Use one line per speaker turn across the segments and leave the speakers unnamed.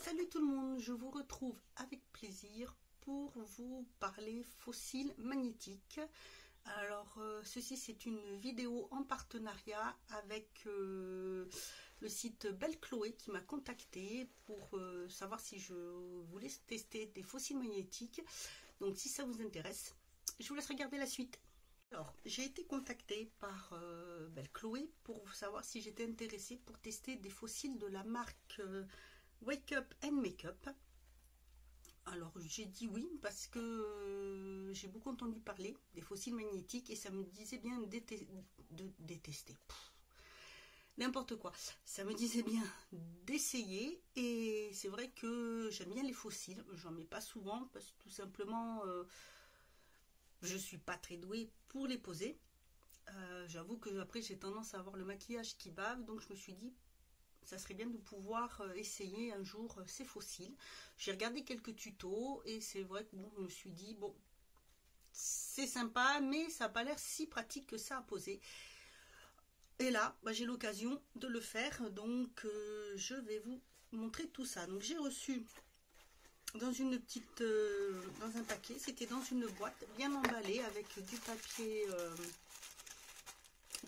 Salut tout le monde, je vous retrouve avec plaisir pour vous parler fossiles magnétiques. Alors ceci c'est une vidéo en partenariat avec le site Belle Chloé qui m'a contacté pour savoir si je voulais tester des fossiles magnétiques. Donc si ça vous intéresse, je vous laisse regarder la suite. Alors, j'ai été contactée par Belle Chloé pour savoir si j'étais intéressée pour tester des fossiles de la marque Wake Up and Make Up. Alors, j'ai dit oui parce que j'ai beaucoup entendu parler des fossiles magnétiques et ça me disait bien de détester. N'importe quoi. Ça me disait bien d'essayer et c'est vrai que j'aime bien les fossiles. J'en mets pas souvent parce que tout simplement... je suis pas très douée pour les poser. J'avoue que après j'ai tendance à avoir le maquillage qui bave, donc je me suis dit ça serait bien de pouvoir essayer un jour ces fossiles. J'ai regardé quelques tutos et c'est vrai que bon, je me suis dit bon, c'est sympa mais ça n'a pas l'air si pratique que ça à poser. Et là bah, j'ai l'occasion de le faire, donc je vais vous montrer tout ça. Donc j'ai reçu dans une petite dans un paquet, c'était dans une boîte bien emballée avec du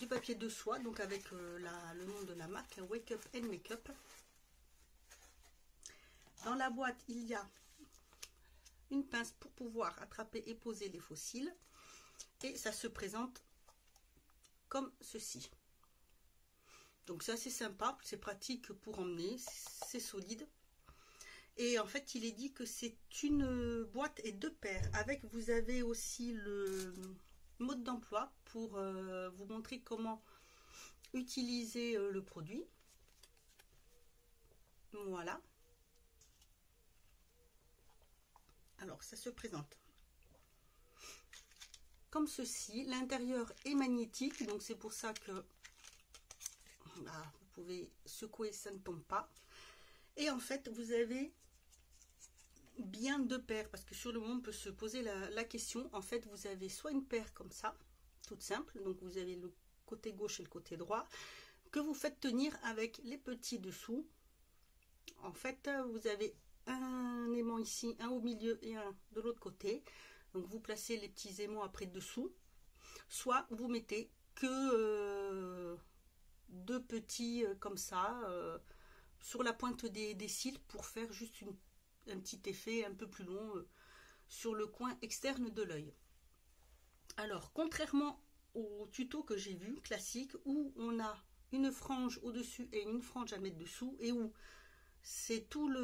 papier de soie, donc avec le nom de la marque Wake Up and Make Up. Dans la boîte il y a une pince pour pouvoir attraper et poser les fossiles et ça se présente comme ceci. Donc c'est assez sympa, c'est pratique pour emmener, c'est solide. Et en fait, il est dit que c'est une boîte et deux paires. Avec, vous avez aussi le mode d'emploi pour vous montrer comment utiliser le produit. Voilà. Alors, ça se présente comme ceci. L'intérieur est magnétique, donc c'est pour ça que bah, vous pouvez secouer, ça ne tombe pas. Et en fait, vous avez bien deux paires, parce que sur le moment on peut se poser la question. En fait vous avez soit une paire comme ça toute simple, donc vous avez le côté gauche et le côté droit que vous faites tenir avec les petits dessous. En fait vous avez un aimant ici, un au milieu et un de l'autre côté, donc vous placez les petits aimants après dessous, soit vous mettez que deux petits comme ça sur la pointe des cils pour faire juste un petit effet un peu plus long sur le coin externe de l'œil. Alors, contrairement au tuto que j'ai vu, classique, où on a une frange au-dessus et une frange à mettre dessous, et où c'est toute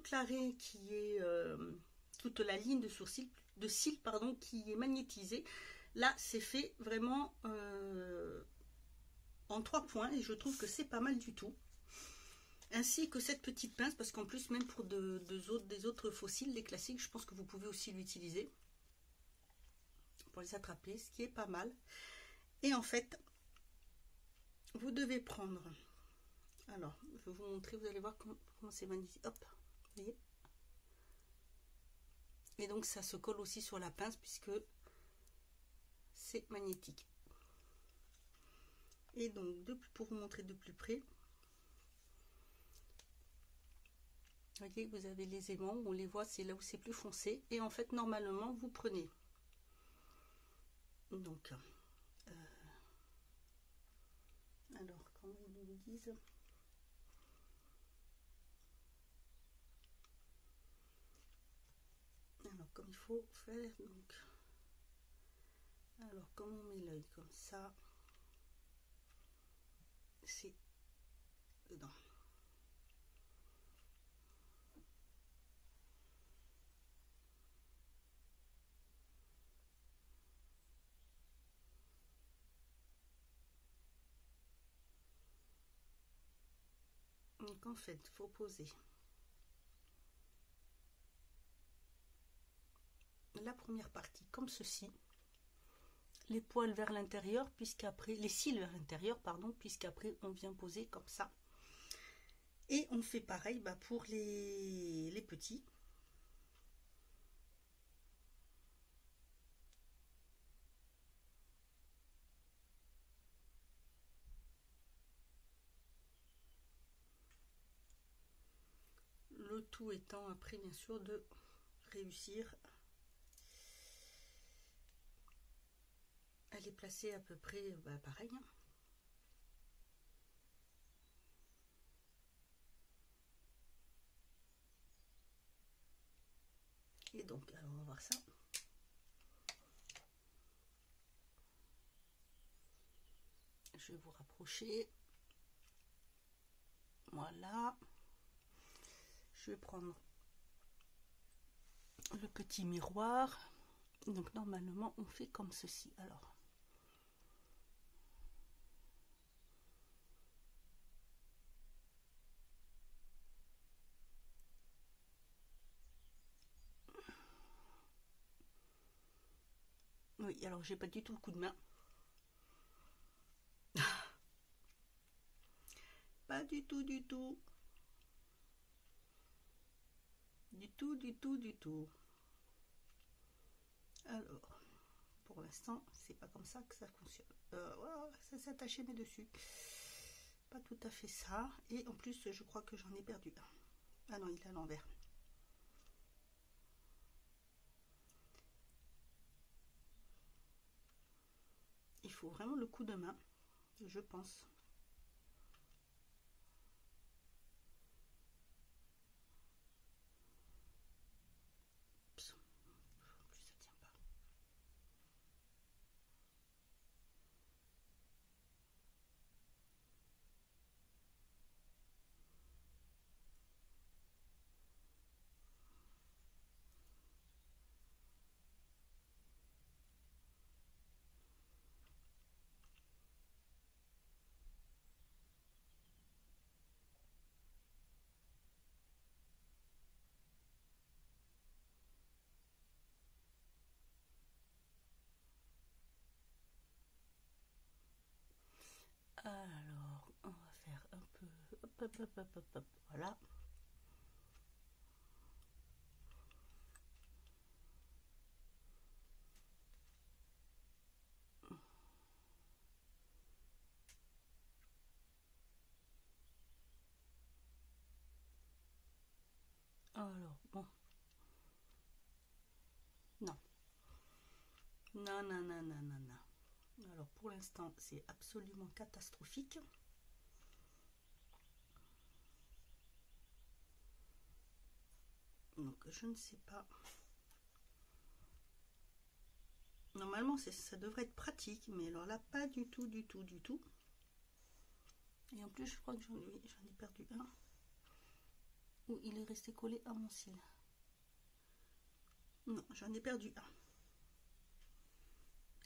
l'arrêt qui est, toute la ligne de sourcil, de cils, pardon, qui est magnétisée. Là, c'est fait vraiment en 3 points, et je trouve que c'est pas mal du tout. Ainsi que cette petite pince, parce qu'en plus même pour des autres fossiles, les classiques, je pense que vous pouvez aussi l'utiliser pour les attraper, ce qui est pas mal. Et en fait, vous devez prendre, alors je vais vous montrer, vous allez voir comment c'est magnétique, hop, vous voyez. Et donc ça se colle aussi sur la pince puisque c'est magnétique. Et donc pour vous montrer de plus près, vous voyez, vous avez les aimants, on les voit, c'est là où c'est plus foncé. Et en fait, normalement, vous prenez. Donc, alors, comment ils nous disent? Alors, comme il faut faire, donc. Alors, comme on met l'œil comme ça, c'est dedans. Donc en fait, il faut poser la première partie comme ceci, les poils vers l'intérieur, puisqu'après, les cils vers l'intérieur, pardon, puisqu'après on vient poser comme ça. Et on fait pareil bah, pour les petits. Le tout étant après bien sûr de réussir à les placer à peu près pareil. Et donc, alors on va voir ça. Je vais vous rapprocher. Voilà. Je vais prendre le petit miroir. Donc normalement on fait comme ceci. Alors oui, alors j'ai pas du tout le coup de main. Pas du tout, du tout. Du tout, du tout, du tout. Alors, pour l'instant, c'est pas comme ça que ça fonctionne. Voilà, ça s'est attaché mes dessus. Pas tout à fait ça. Et en plus, je crois que j'en ai perdu un. Ah non, il est à l'envers. Il faut vraiment le coup de main, je pense. Alors, on va faire un peu... Hop, hop, hop, hop, hop, voilà. Alors, bon. Non. Non, non, non, non, non, non. Alors, pour l'instant, c'est absolument catastrophique. Donc, je ne sais pas. Normalement, ça devrait être pratique, mais alors là, pas du tout, du tout, du tout. Et en plus, je crois que j'en ai perdu un. Ou il est resté collé à mon cil. Non, j'en ai perdu un.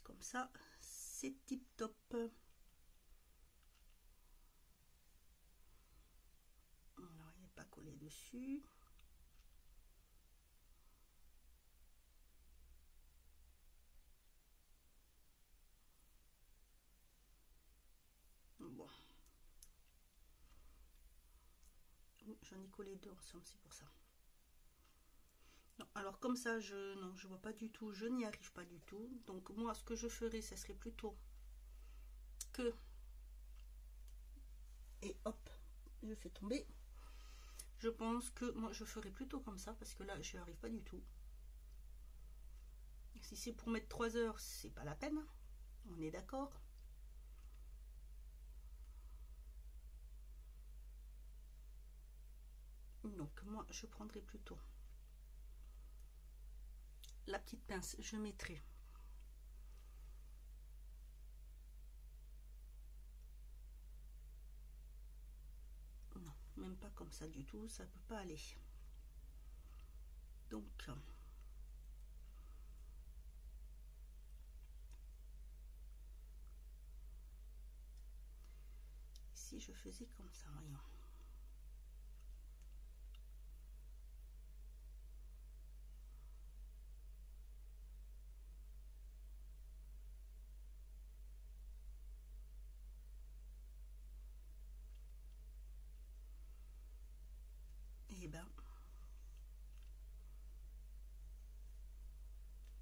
Comme ça, c'est tip top. Alors, il n'est pas collé dessus. Bon. J'en ai collé deux ensemble, c'est pour ça. Non, alors comme ça, non, je vois pas du tout, je n'y arrive pas du tout. Donc moi, ce que je ferais, ça serait plutôt que... Et hop, je fais tomber. Je pense que moi, je ferais plutôt comme ça, parce que là, je n'y arrive pas du tout. Si c'est pour mettre 3 heures, c'est pas la peine. On est d'accord. Donc moi, je prendrai plutôt la petite pince, je mettrai non, même pas comme ça du tout, ça peut pas aller. Donc si je faisais comme ça, voyons. Et ben,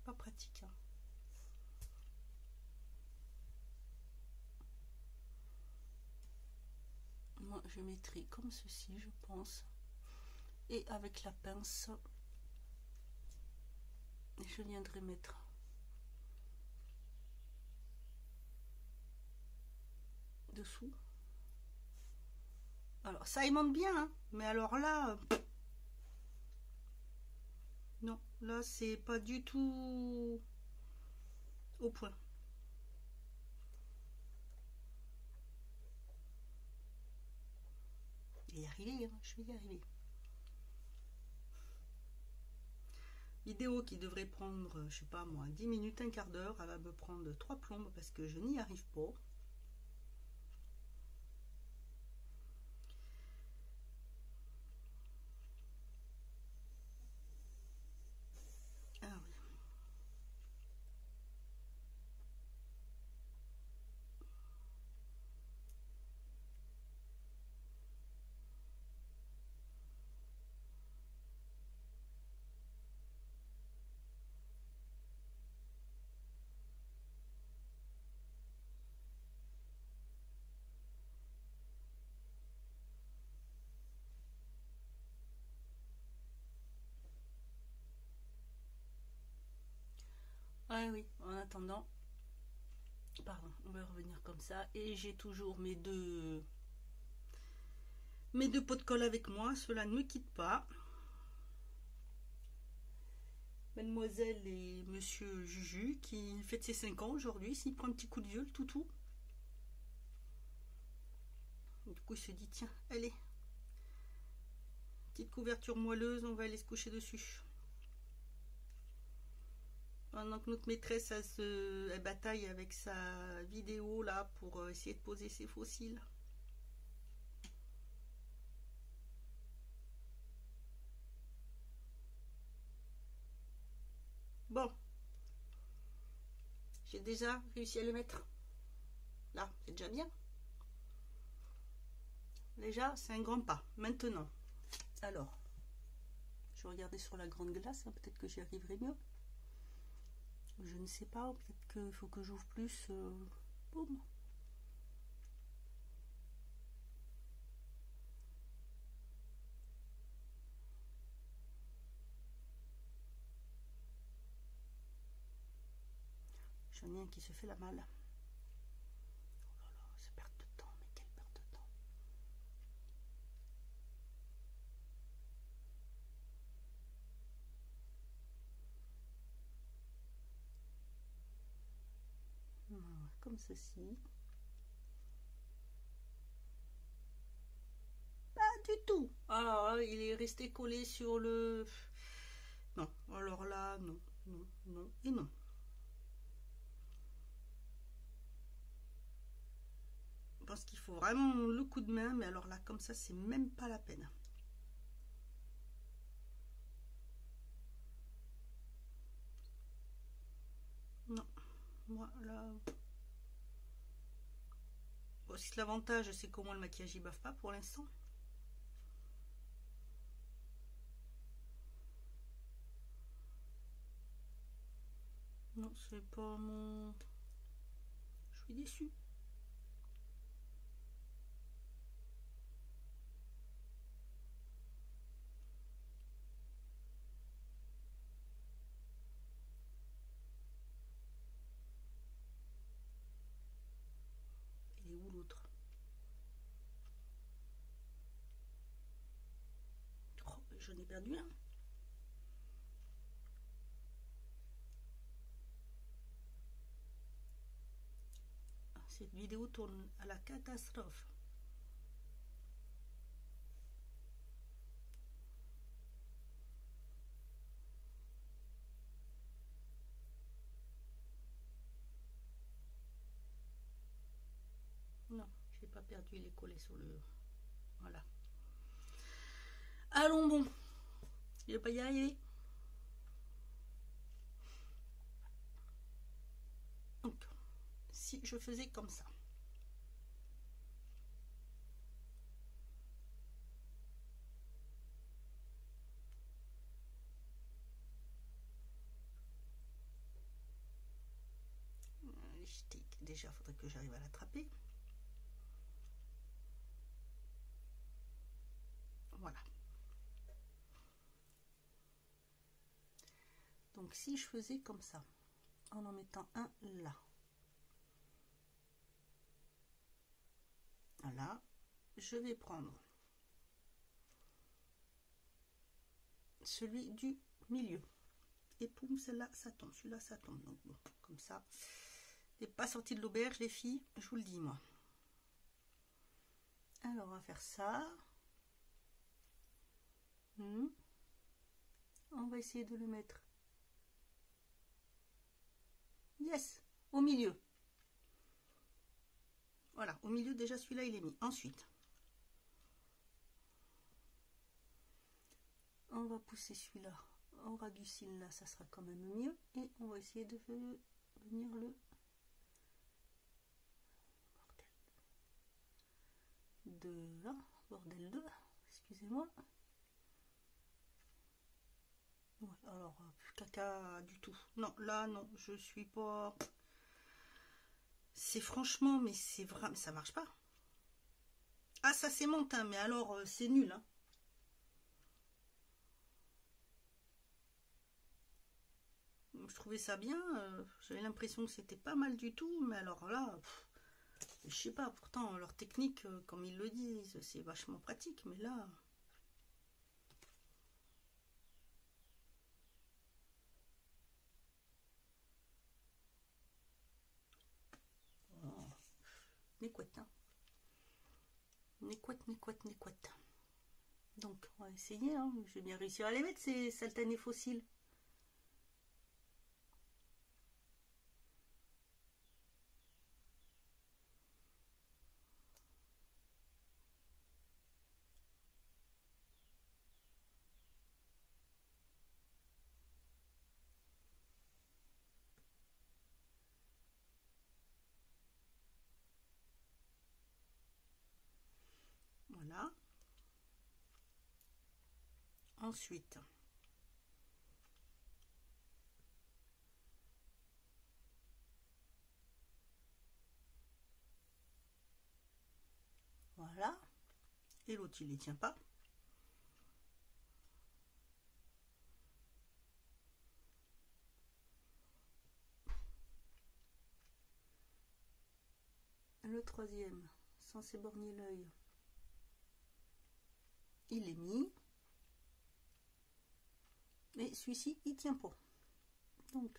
pas pratique. Hein. Moi, je mettrai comme ceci, je pense. Et avec la pince, je viendrai mettre dessous. Alors ça aimante bien, hein, mais alors là, non, là c'est pas du tout au point. Je vais y arriver, hein, je vais y arriver. Vidéo qui devrait prendre, je sais pas moi, 10 minutes, un quart d'heure, elle va me prendre 3 plombes parce que je n'y arrive pas. Ah oui. Ah oui, en attendant, pardon, on va revenir comme ça. Et j'ai toujours mes deux pots de colle avec moi, cela ne me quitte pas. Mademoiselle et Monsieur Juju qui fête ses 5 ans aujourd'hui, s'il prend un petit coup de vieux, le toutou. Du coup, il se dit, tiens, allez, petite couverture moelleuse, on va aller se coucher dessus. Pendant que notre maîtresse elle bataille avec sa vidéo là pour essayer de poser ses fossiles. Bon, j'ai déjà réussi à les mettre. Là, c'est déjà bien. Déjà, c'est un grand pas. Maintenant, alors, je vais regarder sur la grande glace, hein, peut-être que j'y arriverai mieux. Je ne sais pas, peut-être qu'il faut que j'ouvre plus. Boum. J'en ai un qui se fait la malle. Oh là là, c'est perte de temps, mais quelle perte de temps. Voilà, comme ceci. Pas du tout. Alors là, il est resté collé sur le... Non, alors là, non, non, non et non. Je pense qu'il faut vraiment le coup de main, mais alors là, comme ça, c'est même pas la peine. Non, moi là... Bon, si l'avantage, c'est qu'au moins le maquillage, il bave pas pour l'instant. Non, c'est pas mon... Je suis déçue. Il est où l'autre? Oh, j'en ai perdu un. Cette vidéo tourne à la catastrophe. Non, j'ai pas perdu, il est collé sur le... Voilà. Allons bon. Je vais pas y arriver. Donc, si je faisais comme ça. Déjà, il faudrait que j'arrive à l'attraper. Voilà. Donc si je faisais comme ça, en mettant un là, voilà, je vais prendre celui du milieu et poum, celle-là ça tombe, celui-là ça tombe. Donc bon, comme ça, n'est pas sorti de l'auberge les filles, je vous le dis moi. Alors on va faire ça. On va essayer de le mettre, yes, au milieu. Voilà, au milieu déjà celui-là il est mis. Ensuite, on va pousser celui-là au ras du cil, là ça sera quand même mieux. Et on va essayer de venir le de là, bordel de, excusez-moi. Ouais, alors, caca du tout. Non, là non, je suis pas... C'est franchement, mais c'est vrai, ça marche pas. Ah, ça c'est montin, mais alors c'est nul, hein. Je trouvais ça bien, j'avais l'impression que c'était pas mal du tout, mais alors là, je sais pas, pourtant leur technique, comme ils le disent, c'est vachement pratique, mais là... Oh. Néquette, hein. Néquette. Donc, on va essayer, hein. Je vais bien réussir à les mettre, ces satanées fossiles. Voilà. Ensuite, voilà. Et l'autre, il ne tient pas. Le troisième, sans s'éborgner l'œil, il est mis. Mais celui-ci, il tient pas. Donc,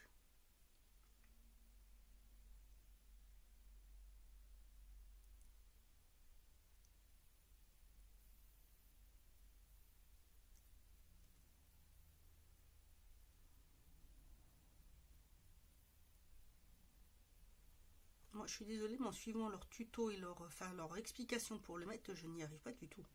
moi, je suis désolée, mais en suivant leur tuto et leur explication pour le mettre, je n'y arrive pas du tout.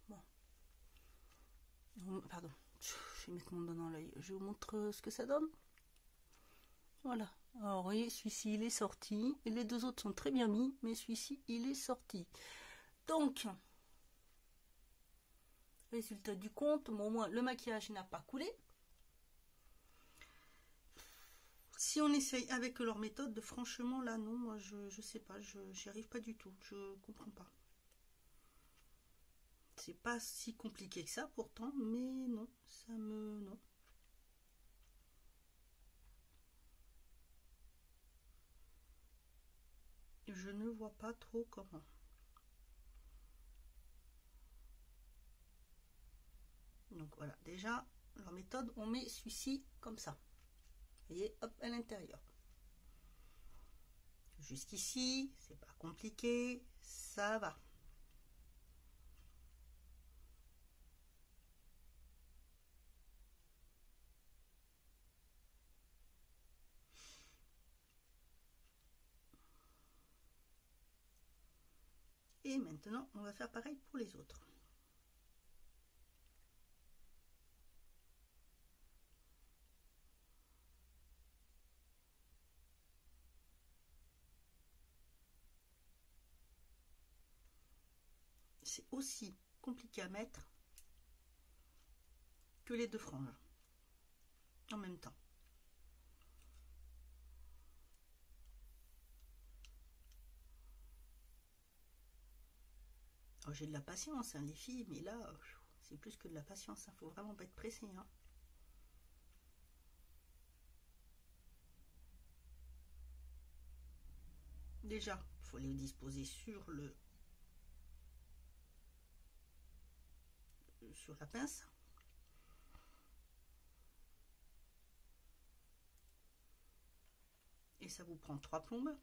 Bon. Pardon, je vais mettre mon doigt dans l'œil. Je vous montre ce que ça donne. Voilà. Alors, vous voyez, celui-ci, il est sorti. Et les deux autres sont très bien mis, mais celui-ci, il est sorti. Donc, résultat du compte, bon, au moins, le maquillage n'a pas coulé. Si on essaye avec leur méthode, franchement, là, non, moi, je sais pas, j'y arrive pas du tout. Je comprends pas. C'est pas si compliqué que ça, pourtant, mais non, ça me... non. Je ne vois pas trop comment. Donc voilà, déjà, leur méthode, on met celui-ci comme ça. Vous voyez, hop, à l'intérieur. Jusqu'ici, c'est pas compliqué, ça va. Et maintenant, on va faire pareil pour les autres. C'est aussi compliqué à mettre que les deux franges. en même temps. Oh, j'ai de la patience, hein, les filles, mais là, c'est plus que de la patience. Il faut vraiment pas être pressé. Hein. Déjà, il faut les disposer sur la pince. Et ça vous prend 3 plombes.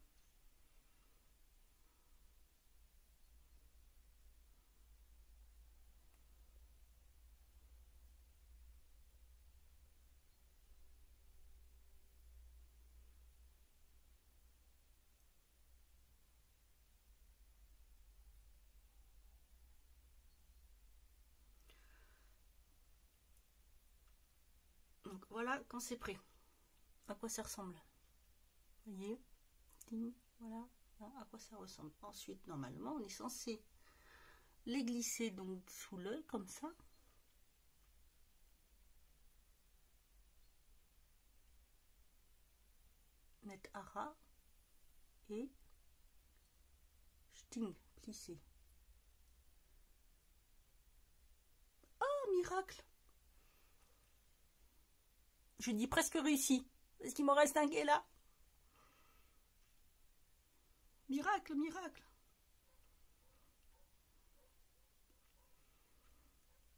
Donc voilà quand c'est prêt. À quoi ça ressemble. Vous voyez, voilà à quoi ça ressemble. Ensuite, normalement, on est censé les glisser donc sous l'œil comme ça. Mettre à ras et sting, plisser. Oh, miracle! Je dis presque réussi. Est-ce qu'il m'en reste un qui est là? Miracle, miracle!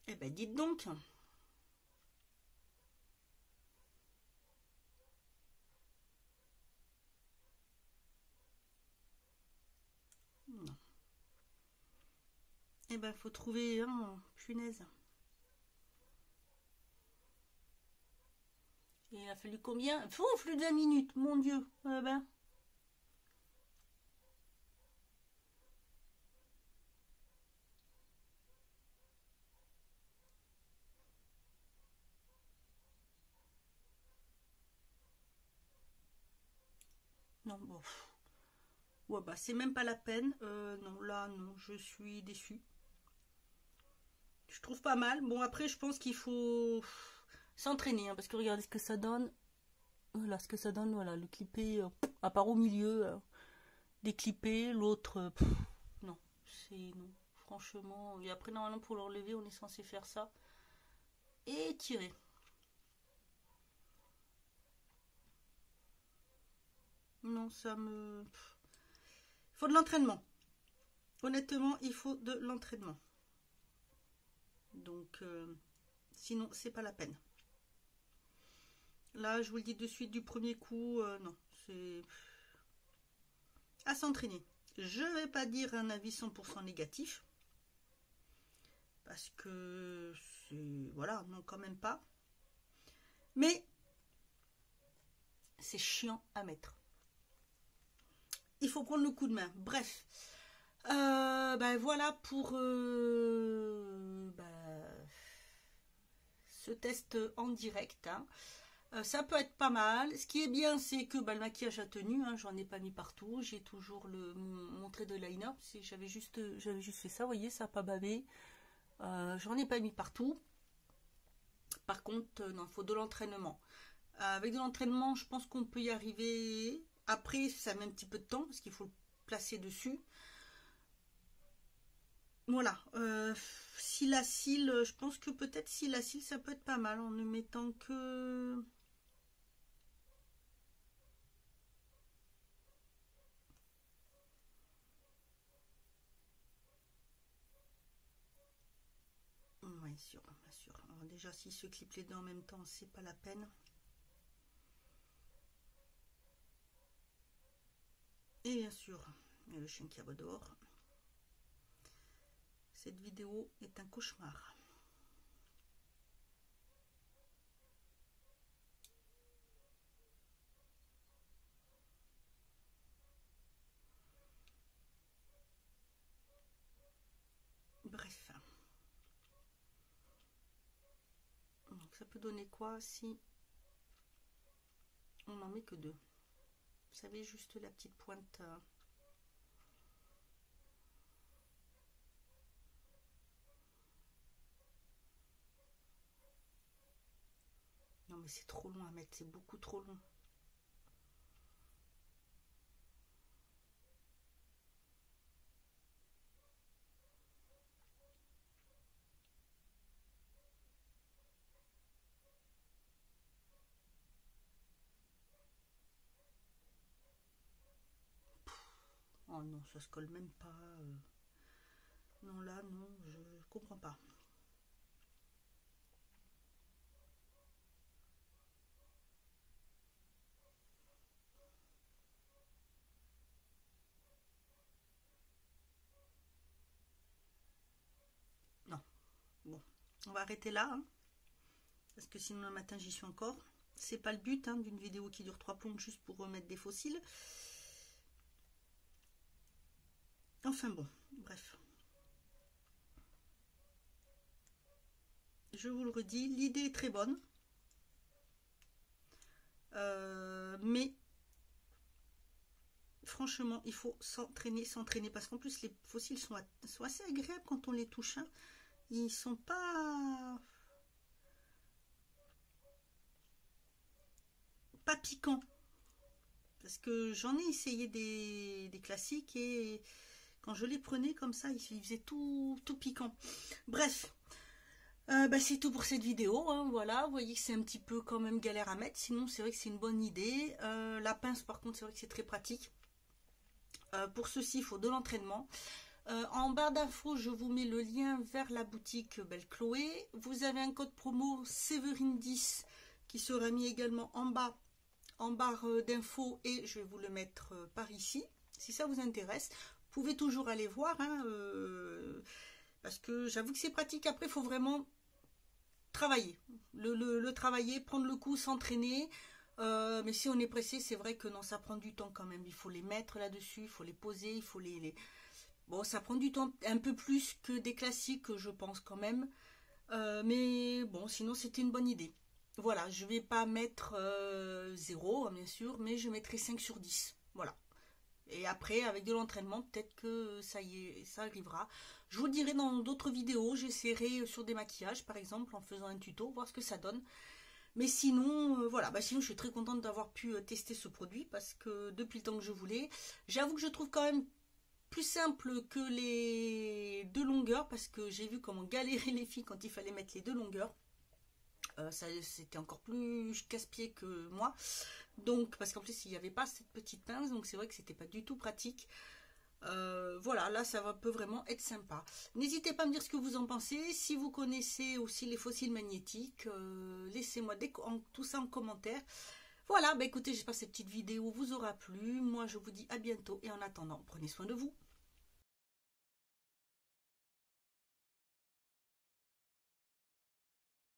Eh ben, dites donc! Non. Eh ben, faut trouver un, punaise. Et il a fallu combien? Plus de 20 minutes, mon Dieu! Eh ben. Non, bon. Ouais, bah, c'est même pas la peine. Non, là, non, je suis déçue. Je trouve pas mal. Bon, après, je pense qu'il faut s'entraîner, hein, parce que regardez ce que ça donne. Voilà ce que ça donne. Voilà, le clippé, à part au milieu, déclippé, l'autre, non, c'est non. Franchement, et après, normalement, pour l'enlever, on est censé faire ça et tirer. Non, ça me. Il faut de l'entraînement. Honnêtement, il faut de l'entraînement. Donc, sinon, c'est pas la peine. Là, je vous le dis de suite du premier coup, non, c'est à s'entraîner. Je vais pas dire un avis 100% négatif, parce que c'est, voilà, non, quand même pas. Mais c'est chiant à mettre. Il faut prendre le coup de main. Bref, ben voilà pour ce test en direct. Hein. Ça peut être pas mal. Ce qui est bien, c'est que le maquillage a tenu. Hein, j'en ai pas mis partout. J'ai toujours mon trait de liner. J'avais juste fait ça. Vous voyez, ça n'a pas bavé. J'en ai pas mis partout. Par contre, non, il faut de l'entraînement. Avec de l'entraînement, je pense qu'on peut y arriver. Après, ça met un petit peu de temps parce qu'il faut le placer dessus. Voilà. Si la cile, je pense que peut-être si la cile, ça peut être pas mal en ne mettant que. Oui, sûr, bien sûr. Alors déjà, s'il se clip les deux en même temps, c'est pas la peine. Et bien sûr, il y a le chien qui aboie dehors. Cette vidéo est un cauchemar. Bref. Donc ça peut donner quoi si on n'en met que deux? Vous savez, juste la petite pointe. Non mais c'est trop long à mettre, c'est beaucoup trop long. Oh non, ça se colle même pas. Non, là, non, je comprends pas. Non. Bon, on va arrêter là, hein, parce que sinon le matin j'y suis encore. C'est pas le but hein, d'une vidéo qui dure 3 plombes juste pour remettre des fossiles. Enfin bon, bref. Je vous le redis, l'idée est très bonne. Mais franchement, il faut s'entraîner, parce qu'en plus les fossiles sont assez agréables quand on les touche. Hein. Ils sont pas piquants. Parce que j'en ai essayé des classiques et quand je les prenais comme ça, ils faisaient tout piquant. Bref, c'est tout pour cette vidéo. Hein, voilà, vous voyez que c'est un petit peu quand même galère à mettre. Sinon, c'est vrai que c'est une bonne idée. La pince, par contre, c'est vrai que c'est très pratique. Pour ceci, il faut de l'entraînement. En barre d'infos, je vous mets le lien vers la boutique Belle Chloé. Vous avez un code promo Séverine10 qui sera mis également en bas, en barre d'infos, et je vais vous le mettre par ici. Si ça vous intéresse, vous pouvez toujours aller voir, hein, parce que j'avoue que c'est pratique. Après, il faut vraiment travailler, le travailler, prendre le coup, s'entraîner. Mais si on est pressé, c'est vrai que non, ça prend du temps quand même. Il faut les mettre là-dessus, il faut les poser, il faut les... Bon, ça prend du temps, un peu plus que des classiques, je pense quand même. Mais bon, sinon c'était une bonne idée. Voilà, je vais pas mettre 0, bien sûr, mais je mettrai 5 sur 10. Voilà. Et après, avec de l'entraînement, peut-être que ça y est, ça arrivera. Je vous le dirai dans d'autres vidéos. J'essaierai sur des maquillages, par exemple, en faisant un tuto, voir ce que ça donne. Mais sinon, voilà, sinon je suis très contente d'avoir pu tester ce produit, parce que depuis le temps que je voulais, j'avoue que je trouve quand même plus simple que les deux longueurs, parce que j'ai vu comment galérer les filles quand il fallait mettre les deux longueurs. C'était encore plus casse-pied que moi, donc parce qu'en plus il n'y avait pas cette petite pince, donc c'est vrai que c'était pas du tout pratique. Voilà, là ça peut vraiment être sympa. N'hésitez pas à me dire ce que vous en pensez. Si vous connaissez aussi les fossiles magnétiques, laissez-moi tout ça en commentaire. Voilà, écoutez, j'espère que cette petite vidéo vous aura plu. Moi je vous dis à bientôt, et en attendant, prenez soin de vous.